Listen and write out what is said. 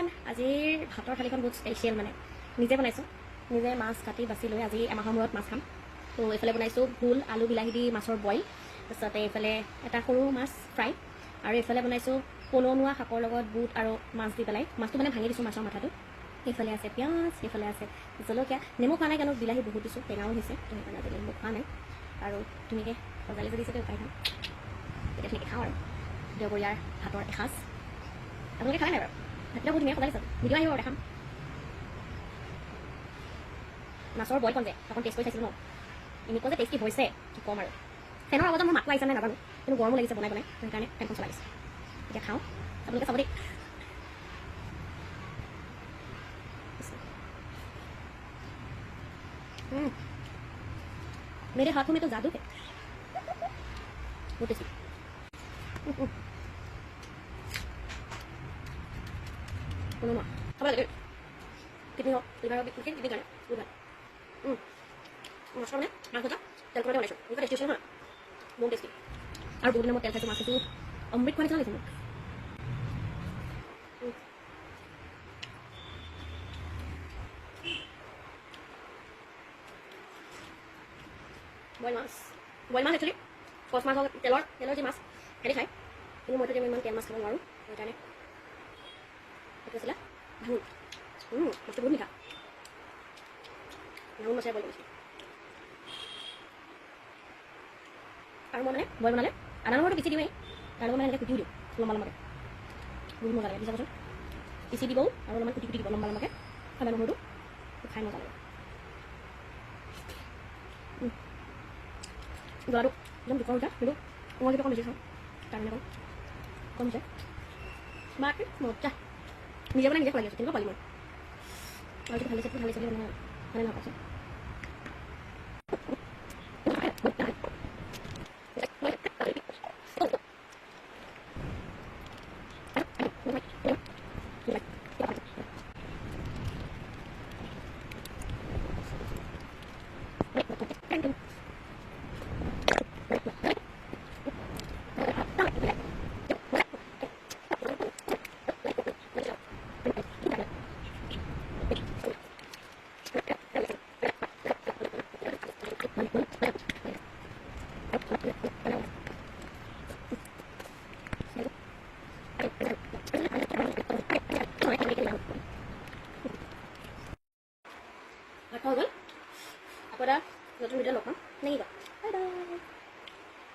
Everyone, আজিৰ ভাতৰ থালিখন বহুত স্পেচিয়েল মানে নিজে বনাইছোঁ, নিজে মাছ কাটি বাছি লৈ আজি এমাহৰ মূৰত মাছ খাম। তো এইফালে বনাইছোঁ ভোল আলু বিলাহী দি মাছৰ বইল, তাৰপিছতে এইফালে এটা সৰু মাছ ফ্ৰাই, আৰু এইফালে বনাইছোঁ পনৌনোৱা শাকৰ লগত বুট আৰু মাছ দি পেলাই, মাছটো মানে ভাঙি দিছোঁ মাছৰ মাথাটো। এইফালে আছে পিঁয়াজ, সেইফালে আছে জলকীয়া, নেমু খোৱা নাই কাৰণ বিলাহী বহুত দিছোঁ, টেঙাও হৈছে, তো সেইকাৰণে আজি নেমু খোৱা নাই। আৰু ধুনীয়াকৈ সজালি যদি দিছে উপায় খাম, তেতিয়া ধুনীয়াকৈ খাওঁ আৰু দেওবৰীয়াৰ ভাতৰ এসাঁজ। আপোনালোকে খালে নাই বাৰু? ভাতকেইটা বহুত ধুনীয়া সজালি চাব, ভিডিঅ' আহিব দেখাম। মাছৰ বইলখন যে অকণ টেষ্ট কৰি চাইছিলোঁ ন, এনেকুৱা যে টেষ্টি হৈছে কি ক'ম আৰু। ফেনৰ আগতে মোৰ মাতটো আহিছে নাই নাজানো, কিন্তু গৰমো লাগিছে বনাই বনাই, সেইকাৰণে ফেনখন চলাই দিছোঁ। এতিয়া খাওঁ, আপোনালোকে চাব দেই। मेरे हाथों में तो जादू है, बहुत टेस्टी। খাব লাগে কিডনি হওক লিভাৰ হওক কিডনি কাৰণে বহুত ভাল। মছলা মানে মাছ ভজা তেল কমাতে বনাইছোঁ, এনেকুৱা টেষ্টি হৈছে নহয়, বহুত টেষ্টি। আৰু বহুত দিনৰ মই তেল খাইছোঁ, মাছ খাইছোঁ, অমৃত খোৱা নিচিনা লাগিছে মোক। বইল মাছ একচুৱেলি কচ মাছ হওক তেলৰ যি মাছ সেনেকৈ খায়, কিন্তু মইতো ইমান তেল মাছ খাব নোৱাৰোঁ, সেইকাৰণে এইটো আছিলে ভোল। মাছটো বহুত মিঠা, ভোল মাছেৰে বইল কৰিছোঁ। আৰু মই মানে বইল বনালে আদা নহৰুটো পিচি দিওঁৱেই, তাৰ লগত মানে এনেকৈ কুটিও দিওঁ লম্বা লম্বাকৈ, বহুত মজা লাগে। দি চাবচোন, পিচি দিবও আৰু অলপমান কুটি দিব লম্বা লম্বাকৈ, আদা নহৰুটো খাই মজা লাগে। জ্বলাটো একদম জোখৰ হৈছে, কিন্তু মই যদি অকণ বেছি খাওঁ তাৰমানে অকণ কম হৈছে। বাকী মজা, নিজে বনাই নিজে খোৱা লাগিছে, কেনেকুৱা পালি মই। আৰু যদি ভাল লাগিছে মানে ভাল পাইছে।